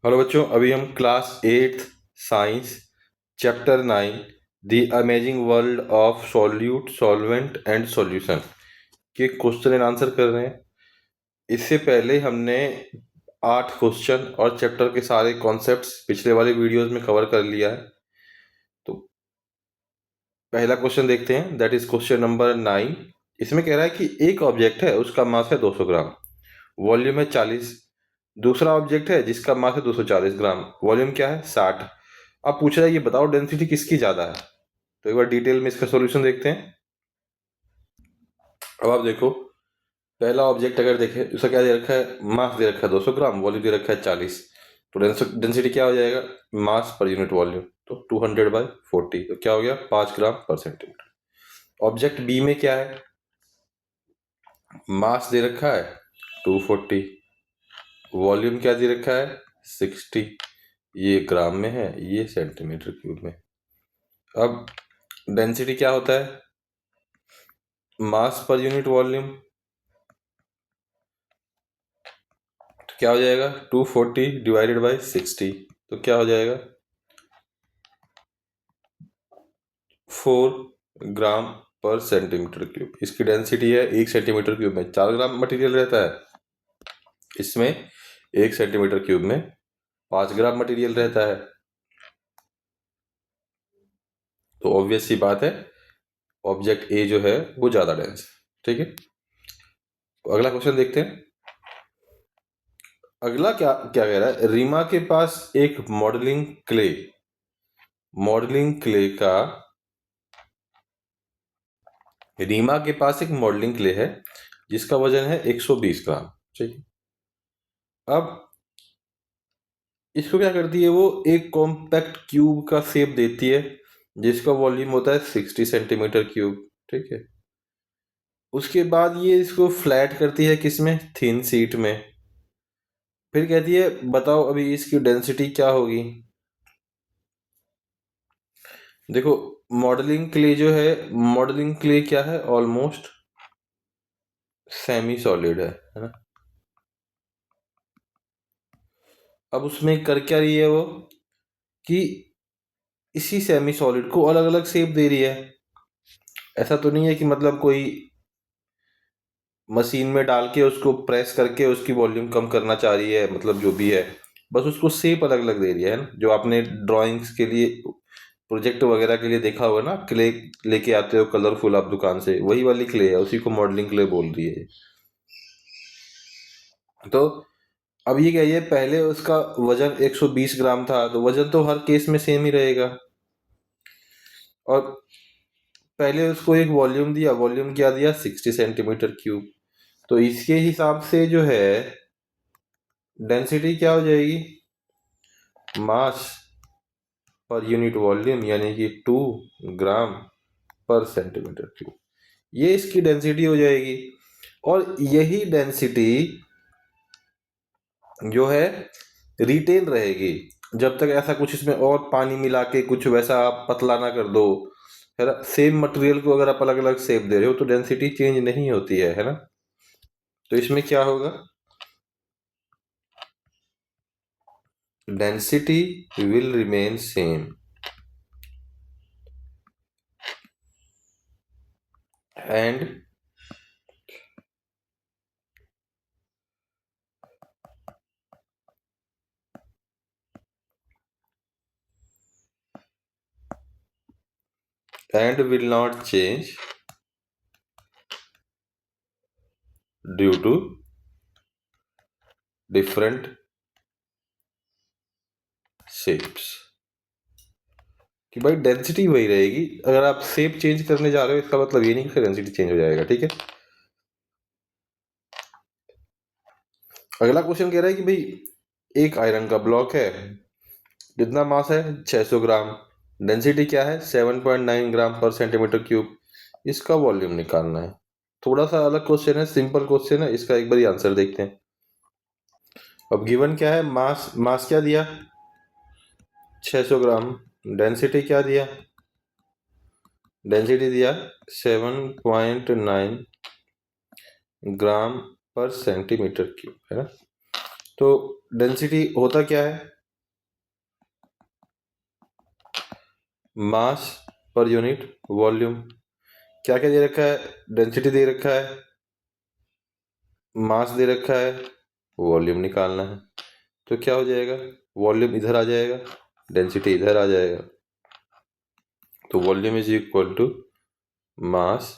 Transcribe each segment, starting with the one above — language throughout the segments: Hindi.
हेलो बच्चों, अभी हम class 8th science chapter 9 the amazing world of solute solvent and solution के क्वेश्चन एंड आंसर कर रहे हैं। इससे पहले हमने 8 क्वेश्चन और चैप्टर के सारे कॉन्सेप्ट्स पिछले वाले वीडियोस में कवर कर लिया है। तो पहला क्वेश्चन देखते हैं, दैट इज क्वेश्चन नंबर 9। इसमें कह रहा है कि एक ऑब्जेक्ट है, उसका मास है 200 ग्राम, वॉल्यूम है 40। दूसरा ऑब्जेक्ट है जिसका मास है 240 ग्राम, वॉल्यूम क्या है 60। अब पूछ रहा है ये बताओ डेंसिटी किसकी ज्यादा है। तो एक बार डिटेल में इसका सॉल्यूशन देखते हैं। अब आप देखो, पहला ऑब्जेक्ट अगर देखें, उसका क्या दे रखा है, मास दे रखा है 200 ग्राम, वॉल्यूम दे रखा है 40। तो डेंसिटी क्या हो जाएगा, मास पर यूनिट वॉल्यूम, तो 200/40, तो क्या हो गया 5 ग्राम पर सेंटीमीटर। ऑब्जेक्ट बी में क्या है, मास दे रखा है 240, वॉल्यूम क्या दे रखा है 60। ये ग्राम में है, ये सेंटीमीटर क्यूब में। अब डेंसिटी क्या होता है, मास पर यूनिट वॉल्यूम, तो क्या हो जाएगा 240/60, तो क्या हो जाएगा 4 ग्राम पर सेंटीमीटर क्यूब। इसकी डेंसिटी है 1 सेंटीमीटर क्यूब में 4 ग्राम मटेरियल रहता है, इसमें 1 सेंटीमीटर क्यूब में 5 ग्राम मटेरियल रहता है। तो ऑब्वियस सी बात है, ऑब्जेक्ट ए जो है वो ज्यादा डेंस है। ठीक है, तो अगला क्वेश्चन देखते हैं। अगला क्या क्या कह रहा है, रीमा के पास एक मॉडलिंग क्ले का रीमा के पास एक मॉडलिंग क्ले है जिसका वजन है 120 ग्राम। ठीक है, अब इसको क्या करती है, वो एक कॉम्पैक्ट क्यूब का शेप देती है जिसका वॉल्यूम होता है 60 सेंटीमीटर क्यूब। ठीक है, उसके बाद ये इसको फ्लैट करती है किसमें, थिन शीट में। फिर कहती है बताओ अभी इसकी डेंसिटी क्या होगी। देखो, मॉडलिंग क्ले क्या है, ऑलमोस्ट सेमी सॉलिड है ना। अब उसमें कर क्या रही है वो, कि इसी सेमी सॉलिड को अलग अलग शेप दे रही है। ऐसा तो नहीं है कि मतलब कोई मशीन में डाल के उसको प्रेस करके उसकी वॉल्यूम कम करना चाह रही है, मतलब जो भी है, बस उसको शेप अलग अलग दे रही है ना। जो आपने ड्राइंग्स के लिए, प्रोजेक्ट वगैरह के लिए देखा होगा ना, क्ले लेके आते हो कलरफुल आप दुकान से, वही वाली क्ले है, उसी को मॉडलिंग क्ले बोल रही है। तो अब ये क्या, ये पहले उसका वजन 120 ग्राम था, तो वजन तो हर केस में सेम ही रहेगा। और पहले उसको एक वॉल्यूम दिया, वॉल्यूम क्या दिया 60 सेंटीमीटर क्यूब, तो इसके हिसाब से जो है डेंसिटी क्या हो जाएगी, मास पर यूनिट वॉल्यूम, यानी कि 2 ग्राम पर सेंटीमीटर क्यूब, ये इसकी डेंसिटी हो जाएगी। और यही डेंसिटी जो है रिटेन रहेगी जब तक ऐसा कुछ इसमें और पानी मिला के कुछ वैसा आप पतला ना कर दो, है ना। सेम मटेरियल को अगर आप अलग अलग शेप दे रहे हो तो डेंसिटी चेंज नहीं होती है ना। तो इसमें क्या होगा, density will remain same and will not change due to different shapes। कि भाई डेंसिटी वही रहेगी, अगर आप शेप चेंज करने जा रहे हो इसका मतलब ये नहीं कि डेंसिटी चेंज हो जाएगा। ठीक है, अगला क्वेश्चन कह रहा है कि भाई एक आयरन का ब्लॉक है, कितना मास है 600 ग्राम, डेंसिटी क्या है 7.9 ग्राम पर सेंटीमीटर क्यूब, इसका वॉल्यूम निकालना है। थोड़ा सा अलग क्वेश्चन है, सिंपल क्वेश्चन है, इसका एक बार आंसर देखते हैं। अब गिवन क्या है, मास क्या दिया 600 ग्राम, डेंसिटी क्या दिया, डेंसिटी दिया 7.9 ग्राम पर सेंटीमीटर क्यूब, है ना। तो डेंसिटी होता क्या है, मास पर यूनिट वॉल्यूम। क्या क्या दे रखा है? डेंसिटी दे रखा है, मास दे रखा है, वॉल्यूम निकालना है। तो क्या हो जाएगा? वॉल्यूम इधर आ जाएगा, डेंसिटी इधर आ जाएगा। तो volume is equal to mass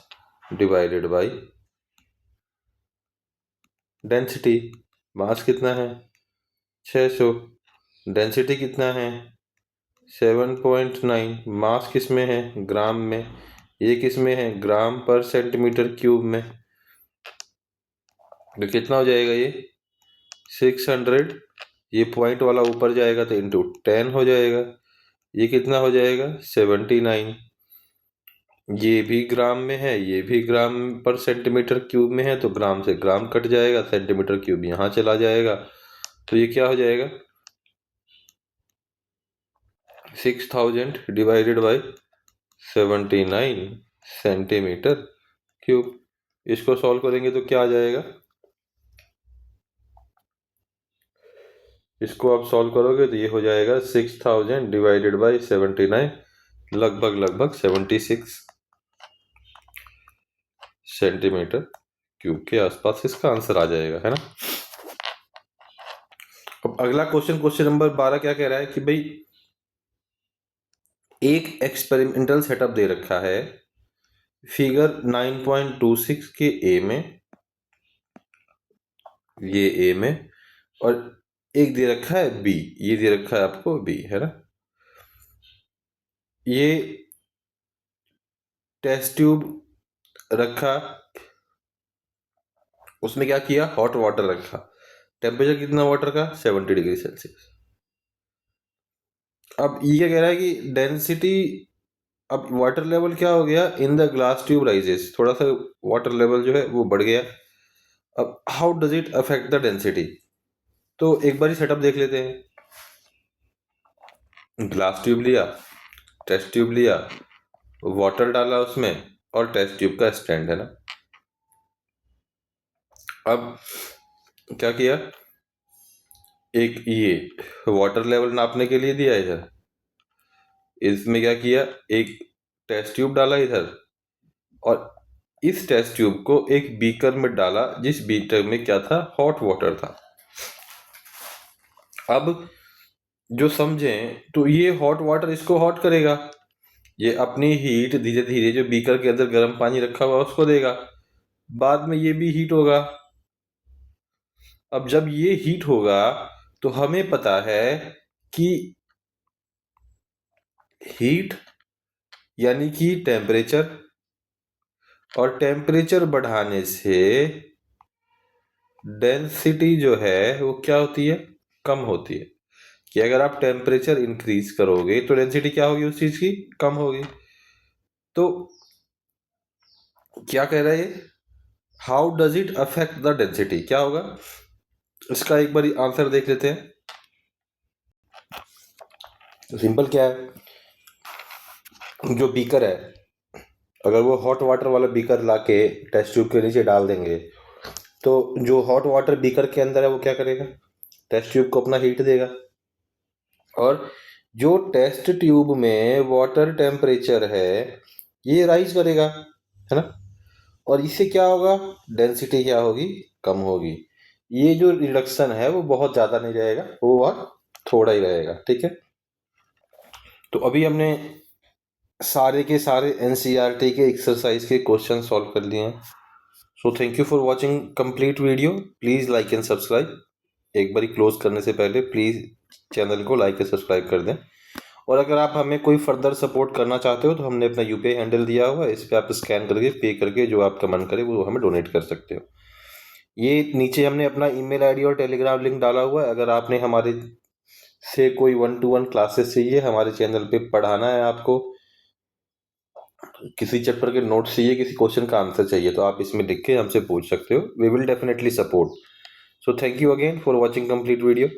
divided by density. Mass कितना है? 600। डेंसिटी कितना है? 7.9। मास किस में है? ग्राम में। ये किस में है? ग्राम पर सेंटीमीटर क्यूब में। तो कितना हो जाएगा ये? 600। ये पॉइंट वाला ऊपर जाएगा तो इंटू 10 हो जाएगा। ये कितना हो जाएगा? 79। ये भी ग्राम में है, ये भी ग्राम पर सेंटीमीटर क्यूब में है, तो ग्राम से ग्राम कट जाएगा, सेंटीमीटर क्यूब यहाँ चला जाएगा। तो ये क्या हो जाएगा? 6000 डिवाइडेड बाई 79 सेंटीमीटर क्यूब। इसको सॉल्व करेंगे तो क्या आ जाएगा? इसको आप सॉल्व करोगे तो ये हो जाएगा 6000 डिवाइडेड बाई 79, लगभग 76 सेंटीमीटर क्यूब के आसपास इसका आंसर आ जाएगा, है ना। अब अगला क्वेश्चन नंबर 12 क्या कह रहा है कि भाई एक एक्सपेरिमेंटल सेटअप दे रखा है फिगर 9.26 के ए में, ये ए में, और एक दे रखा है बी, ये दे रखा है आपको बी, है ना। ये टेस्ट ट्यूब रखा, उसमें क्या किया? हॉट वाटर रखा। टेम्परेचर कितना वाटर का? 70 डिग्री सेल्सियस। अब ये क्या कह रहा है कि डेंसिटी, अब वाटर लेवल क्या हो गया? In the glass tube rises, थोड़ा सा वाटर लेवल जो है वो बढ़ गया। अब how does it affect the density? तो एक बार ही सेटअप देख लेते हैं। ग्लास ट्यूब लिया, टेस्ट ट्यूब लिया, वाटर डाला उसमें, और टेस्ट ट्यूब का स्टैंड, है ना। अब क्या किया? एक ये वाटर लेवल नापने के लिए दिया इधर, इसमें क्या किया? एक टेस्ट ट्यूब डाला इधर, और इस टेस्ट ट्यूब को एक बीकर में डाला, जिस बीकर में क्या था? हॉट वाटर था। अब जो समझें तो ये हॉट वाटर इसको हॉट करेगा, ये अपनी हीट धीरे धीरे जो बीकर के अंदर गर्म पानी रखा हुआ उसको देगा, बाद में ये भी हीट होगा। अब जब ये हीट होगा तो हमें पता है कि हीट यानी कि टेम्परेचर, और टेम्परेचर बढ़ाने से डेंसिटी जो है वो क्या होती है? कम होती है। कि अगर आप टेम्परेचर इंक्रीज करोगे तो डेंसिटी क्या होगी उस चीज की? कम होगी। तो क्या कह रहा है ये? How does it affect the density? क्या होगा इसका? एक बार आंसर देख लेते हैं। तो सिंपल क्या है, जो बीकर है, अगर वो हॉट वाटर वाला बीकर लाके टेस्ट ट्यूब के नीचे डाल देंगे तो जो हॉट वाटर बीकर के अंदर है वो क्या करेगा? टेस्ट ट्यूब को अपना हीट देगा, और जो टेस्ट ट्यूब में वाटर टेम्परेचर है ये राइज करेगा, है ना। और इससे क्या होगा? डेंसिटी क्या होगी? कम होगी। ये जो रिडक्शन है वो बहुत ज़्यादा नहीं रहेगा, वो बहुत थोड़ा ही रहेगा, ठीक है। तो अभी हमने सारे के सारे एनसीईआरटी के एक्सरसाइज के क्वेश्चन सॉल्व कर लिए हैं। सो thank you for watching complete video. Please like and subscribe. एक बारी क्लोज करने से पहले प्लीज़ चैनल को लाइक एंड सब्सक्राइब कर दें। और अगर आप हमें कोई फर्दर सपोर्ट करना चाहते हो तो हमने अपना यूपीआई हैंडल दिया हुआ है, इस पर आप स्कैन करके पे करके जो आपका मन करे वो हमें डोनेट कर सकते हो। ये नीचे हमने अपना ईमेल आईडी और टेलीग्राम लिंक डाला हुआ है। अगर आपने हमारे से कोई 1-to-1 क्लासेस चाहिए, हमारे चैनल पे पढ़ाना है आपको, किसी चैप्टर के नोट्स चाहिए, किसी क्वेश्चन का आंसर चाहिए, तो आप इसमें लिख के हमसे पूछ सकते हो। We will definitely support. So thank you again for watching complete video.